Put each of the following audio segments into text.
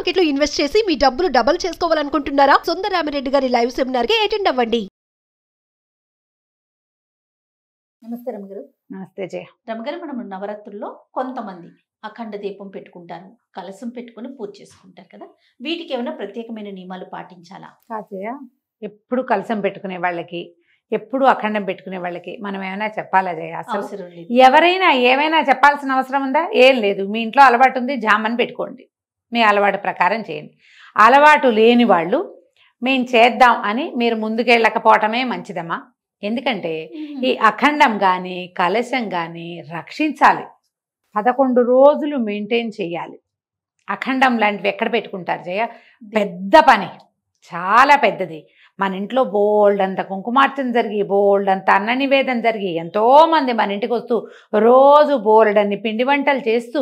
Market లో invest చేసి మీ డబ్బులు డబుల్ చేసుకోవాలనుకుంటున్నారా? సుందరరామిరెడ్డి గారి లైవ్ సెమినార్ కి అటెండ్ అవ్వండి. నమస్తే రమగారు. నమస్తే జయ. రమగారు, మనం నవరాత్రుల్లో కొంతమంది అఖండ దీపం పెట్టుకుంటారు, కలశం పెట్టుకుని పూజ చేసుకుంటారు కదా, వీటికి ఏమైనా ప్రత్యేకమైన నియమాలు పాటించాలా? కాజయ్య, ఎప్పుడు కలసం పెట్టుకునే వాళ్ళకి, ఎప్పుడు అఖండం పెట్టుకునే వాళ్ళకి మనం ఏమైనా చెప్పాలా జయ? అసలు అవసరం లేదు. ఎవరైనా ఏమైనా చెప్పాల్సిన అవసరం ఉందా? ఏం లేదు. మీ ఇంట్లో అలవాటు ఉంది, జామని పెట్టుకోండి, మీ అలవాటు ప్రకారం చేయండి. అలవాటు లేని వాళ్ళు మేము చేద్దాం అని మీరు ముందుకెళ్ళకపోవటమే మంచిదమ్మా. ఎందుకంటే ఈ అఖండం కానీ కలశం కానీ రక్షించాలి. 11 రోజులు మెయింటైన్ చేయాలి. అఖండం లాంటివి ఎక్కడ పెట్టుకుంటారు జయ? పెద్ద పని, చాలా పెద్దది. మన ఇంట్లో బోల్డ్ అంత కుంకుమార్చన జరిగి, బోల్డ్ అంత అన్న నివేదన జరిగి, ఎంతోమంది మన ఇంటికి వస్తూ రోజు బోల్డ్ అన్ని పిండి వంటలు చేస్తూ,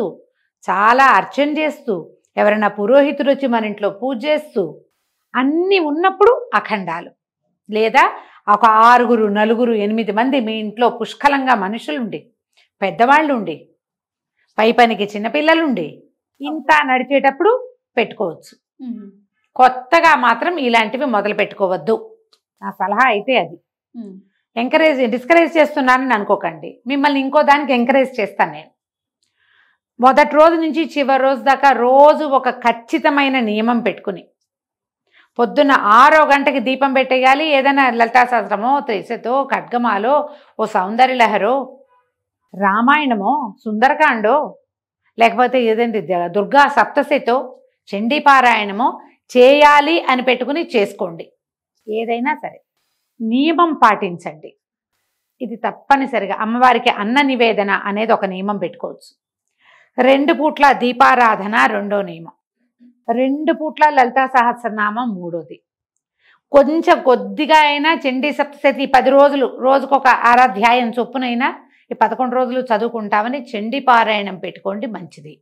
చాలా అర్చన చేస్తూ, ఎవరైనా పురోహితుడు వచ్చి మన ఇంట్లో పూజ చేస్తూ అన్నీ ఉన్నప్పుడు అఖండాలు, లేదా ఒక 6, 4, 8 మంది మీ ఇంట్లో పుష్కలంగా మనుషులుండి, పెద్దవాళ్ళు ఉండి, పై పనికి చిన్నపిల్లలుండి ఇంత నడిచేటప్పుడు పెట్టుకోవచ్చు. కొత్తగా మాత్రం ఇలాంటివి మొదలు పెట్టుకోవద్దు. నా సలహా అయితే అది. డిస్కరేజ్ చేస్తున్నానని అనుకోకండి. మిమ్మల్ని ఇంకో దానికి ఎంకరేజ్ చేస్తాను నేను. మొదటి రోజు నుంచి చివరి రోజు దాకా రోజు ఒక ఖచ్చితమైన నియమం పెట్టుకుని, పొద్దున్న 6 గంటకి దీపం పెట్టేయాలి. ఏదైనా లలితా సహస్రమో, త్రిశతో, ఖడ్గమాలో, ఓ సౌందర్యలహరో, రామాయణమో, సుందరకాండో, లేకపోతే ఏదంటే దుర్గా సప్తశతో, చండీపారాయణమో చేయాలి అని పెట్టుకుని చేసుకోండి. ఏదైనా సరే నియమం పాటించండి. ఇది తప్పనిసరిగా అమ్మవారికి అన్న నివేదన అనేది ఒక నియమం పెట్టుకోవచ్చు. 2 పూట్ల దీపారాధన రెండో నియమం. 2 పూట్ల లలితా సహస్రనామం మూడోది. కొంచెం కొద్దిగా అయినా చండీ సప్తశతి 10 రోజులు రోజుకొక అధ్యాయం చొప్పునైనా ఈ 11 రోజులు చదువుకుంటామని చండీ పారాయణం పెట్టుకోండి, మంచిది.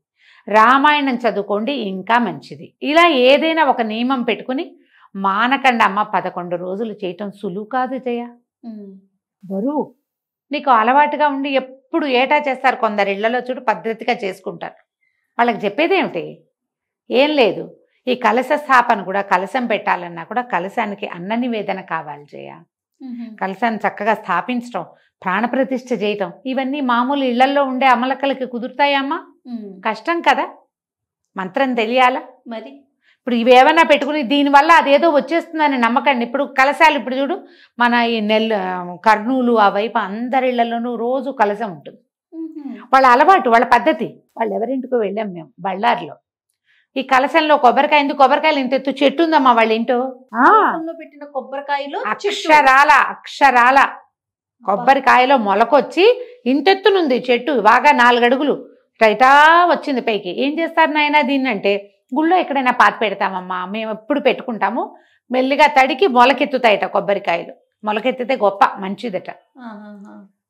రామాయణం చదువుకోండి, ఇంకా మంచిది. ఇలా ఏదైనా ఒక నియమం పెట్టుకుని మానకండ. అమ్మ 11 రోజులు చేయటం సులువు కాదు జయ, బరువు. నీకు అలవాటుగా ఉండి ఎప్పుడు ఏటా చేస్తారు. కొందరు ఇళ్లలో చూడు పద్ధతిగా చేసుకుంటారు. వాళ్ళకి చెప్పేదేమిటి? ఏం లేదు. ఈ కలశ స్థాపన కూడా, కలశం పెట్టాలన్నా కూడా కలశానికి అన్న నివేదన కావాలి జయ. కలశాన్ని చక్కగా స్థాపించడం, ప్రాణప్రతిష్ఠ చేయటం, ఇవన్నీ మామూలు ఇళ్లల్లో ఉండే అమలకలకి కుదురుతాయమ్మా? కష్టం కదా. మంత్రం తెలియాలా మరి. ఇప్పుడు ఇవేమన్నా పెట్టుకుని దీనివల్ల అదేదో వచ్చేస్తుందని నమ్మకండి. ఇప్పుడు కలశాలు ఇప్పుడు చూడు, మన ఈ కర్నూలు ఆ వైపు అందరి ఇళ్లలోనూ రోజు కలశం ఉంటుంది. వాళ్ళ అలవాటు, వాళ్ళ పద్ధతి. వాళ్ళు ఎవరింటికో వెళ్ళాం మేము బళ్ళారిలో. ఈ కలశంలో కొబ్బరికాయ, ఎందుకు కొబ్బరికాయలు ఇంత ఎత్తు చెట్టు ఉందమ్మా వాళ్ళ ఇంటో. పెట్టిన కొబ్బరికాయలు అక్షరాల కొబ్బరికాయలో మొలకొచ్చి ఇంతెత్తునుంది చెట్టు, బాగా 4 అడుగులు టైటా వచ్చింది పైకి. ఏం చేస్తారు నాయన దీన్ని అంటే, గుళ్ళో ఎక్కడైనా పాతి పెడతామమ్మా, మేము ఎప్పుడు పెట్టుకుంటాము. మెల్లిగా తడికి మొలకెత్తుతాయట కొబ్బరికాయలు. మొలకెత్తితే గొప్ప, మంచిదట.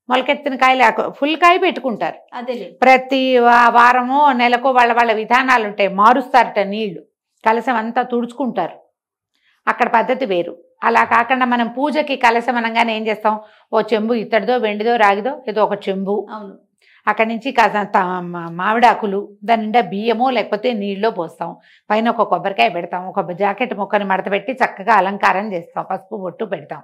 మొలకెత్తిన కాయలు ఫుల్ కాయ పెట్టుకుంటారు. ప్రతి వారమో నెలకో వాళ్ళ విధానాలు ఉంటాయి. మారుస్తారట నీళ్లు, కలశం అంతా తుడుచుకుంటారు. అక్కడ పద్ధతి వేరు. అలా కాకుండా మనం పూజకి కలశం అనగానే ఏం చేస్తాం, ఓ చెంబు ఇత్తడిదో వెండిదో రాగిదో ఏదో ఒక చెంబు, అక్కడి నుంచి మామిడాకులు, దాని నిండా బియ్యమో లేకపోతే నీళ్ళలో పోస్తాం, పైన ఒక కొబ్బరికాయ పెడతాం, ఒక జాకెట్ మొక్కని మడత పెట్టి చక్కగా అలంకారం చేస్తాం, పసుపు బొట్టు పెడతాం.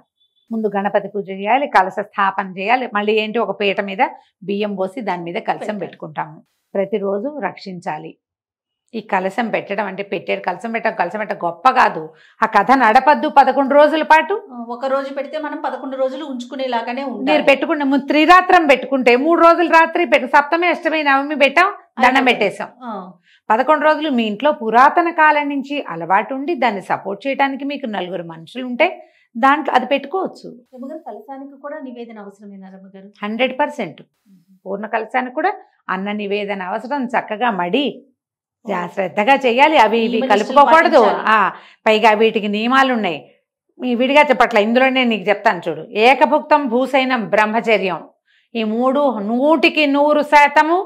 ముందు గణపతి పూజ చేయాలి, కలశ స్థాపన చేయాలి, మళ్ళీ ఏంటి ఒక పీట మీద బియ్యం పోసి దాని మీద కలశం పెట్టుకుంటాము. ప్రతిరోజు రక్షించాలి. ఈ కలశం పెట్టడం అంటే పెట్టేది కలశం పెట్టడం గొప్ప కాదు. ఆ కథ నడపద్దు 11 రోజుల పాటు. ఒక రోజు పెడితే మనం 11 రోజులు ఉంచుకునేలాగానే ఉండాలి. మీరు పెట్టుకుంటే త్రిరాత్రం పెట్టుకుంటే 3 రోజులు రాత్రి సప్తమి, అష్టమి, నవమి పెట్టాం, దండం పెట్టేశాం. 11 రోజులు మీ ఇంట్లో పురాతన కాలం నుంచి అలవాటు ఉండి దాన్ని సపోర్ట్ చేయడానికి మీకు 4 మనుషులు ఉంటే దాంట్లో అది పెట్టుకోవచ్చు. కలశానికి కూడా నివేదన అవసరమేనా రమ్మగారు? 100%. పూర్ణ కలశానికి కూడా అన్న నివేదన అవసరం. చక్కగా మడి శ్రద్ధగా చేయాలి. అవి ఇవి కలుపుకోకూడదు. పైగా వీటికి నియమాలు ఉన్నాయి. విడిగా చెప్పట్ల, ఇందులోనే నీకు చెప్తాను చూడు. ఏకభుక్తం భూసైనం బ్రహ్మచర్యం. ఈ 3 100%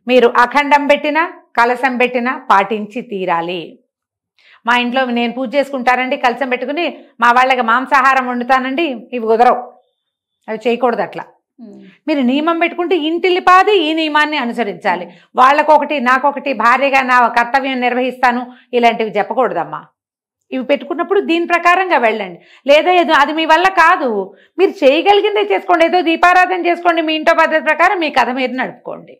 మీరు అఖండం పెట్టినా కలశం పెట్టినా పాటించి తీరాలి. మా ఇంట్లో నేను పూజ చేసుకుంటానండి, కలశం పెట్టుకుని మా వాళ్ళకి మాంసాహారం వండుతానండి, ఇవి కుదరవు, అవి చేయకూడదు. అట్లా మీరు నియమం పెట్టుకుంటే ఇంటిల్లిపాది ఈ నియమాన్ని అనుసరించాలి. వాళ్ళకొకటి నాకొకటి భార్యగా నా కర్తవ్యం నిర్వహిస్తాను ఇలాంటివి చెప్పకూడదమ్మా. ఇవి పెట్టుకున్నప్పుడు దీని ప్రకారంగా వెళ్ళండి. లేదా ఏదో అది మీ వల్ల కాదు, మీరు చేయగలిగిందే చేసుకోండి. ఏదో దీపారాధన చేసుకోండి, మీ ఇంట్లో పద్ధతి ప్రకారం మీ కథ మీరు నడుపుకోండి.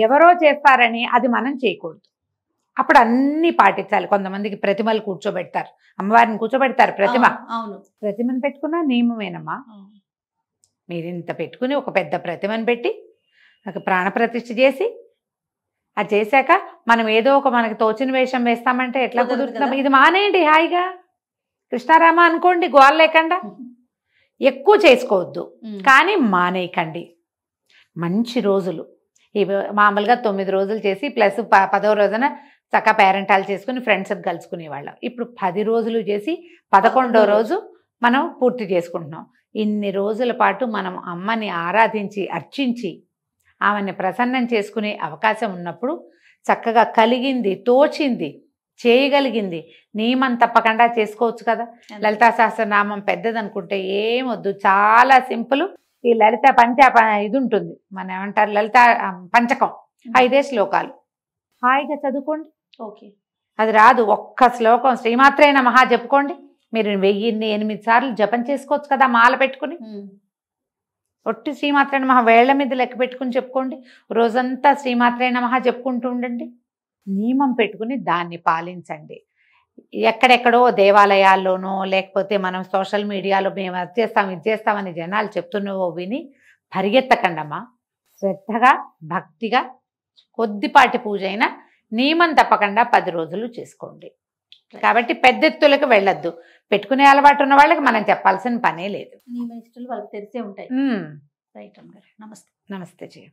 ఎవరో చేస్తారని అది మనం చేయకూడదు. అప్పుడు అన్నీ పాటించాలి. కొంతమందికి ప్రతిమలు కూర్చోబెడతారు, అమ్మవారిని కూర్చోబెడతారు. ప్రతిమను పెట్టుకున్నా నియమమేనమ్మా. మీరు ఇంత పెట్టుకుని ఒక పెద్ద ప్రతిమను పెట్టి ఒక ప్రాణప్రతిష్ఠ చేసి అది చేశాక మనం ఏదో ఒక మనకి తోచిన వేషం వేస్తామంటే ఎట్లా కుదురుతుందా? ఇది మానేయండి హాయిగా, కృష్ణారామ అనుకోండి, గోల లేకుండా. ఎక్కువ చేసుకోవద్దు కానీ మానేయకండి. మంచి రోజులు ఇవి మామూలుగా 9 రోజులు చేసి ప్లస్ 10వ రోజున చక్కగా పేరెంటాలు చేసుకుని ఫ్రెండ్స్ని కలుసుకునేవాళ్ళం. ఇప్పుడు 10 రోజులు చేసి 11వ రోజు మనం పూర్తి చేసుకుంటున్నాం. ఇన్ని రోజుల పాటు మనం అమ్మని ఆరాధించి అర్చించి ఆమెని ప్రసన్నం చేసుకునే అవకాశం ఉన్నప్పుడు చక్కగా కలిగింది, తోచింది, చేయగలిగింది నియమం తప్పకుండా చేసుకోవచ్చు కదా. లలితా సహస్రనామం పెద్దదనుకుంటే ఏమొద్దు, చాలా సింపుల్. ఈ లలిత ఇది ఉంటుంది, మన ఏమంటారు లలిత పంచకం, 5 శ్లోకాలు హాయిగా చదువుకోండి. అది రాదు, ఒక్క శ్లోకం శ్రీమాత్రే నమః చెప్పుకోండి. మీరు 1008 సార్లు జపం చేసుకోవచ్చు కదా మాల పెట్టుకుని. ఒట్టి శ్రీమాత్రే నమః వేళ్ల మీద లెక్క పెట్టుకుని చెప్పుకోండి. రోజంతా శ్రీమాత్రే నమః చెప్పుకుంటూ ఉండండి. నియమం పెట్టుకుని దాన్ని పాలించండి. ఎక్కడెక్కడో దేవాలయాల్లోనో లేకపోతే మనం సోషల్ మీడియాలో మేము అది చేస్తాం ఇది చేస్తామని జనాలు చెప్తున్నవో విని పరిగెత్తకండమ్మా. శ్రద్ధగా భక్తిగా కొద్దిపాటి పూజ అయినా నియమం తప్పకుండా 10 రోజులు చేసుకోండి. కాబట్టి పెద్ద ఎత్తులకు వెళ్ళొద్దు. పెట్టుకునే అలవాటు ఉన్న వాళ్ళకి మనం చెప్పాల్సిన పనే లేదు. వాళ్ళకి తెలిసే ఉంటాయి. నమస్తే. నమస్తే జయ.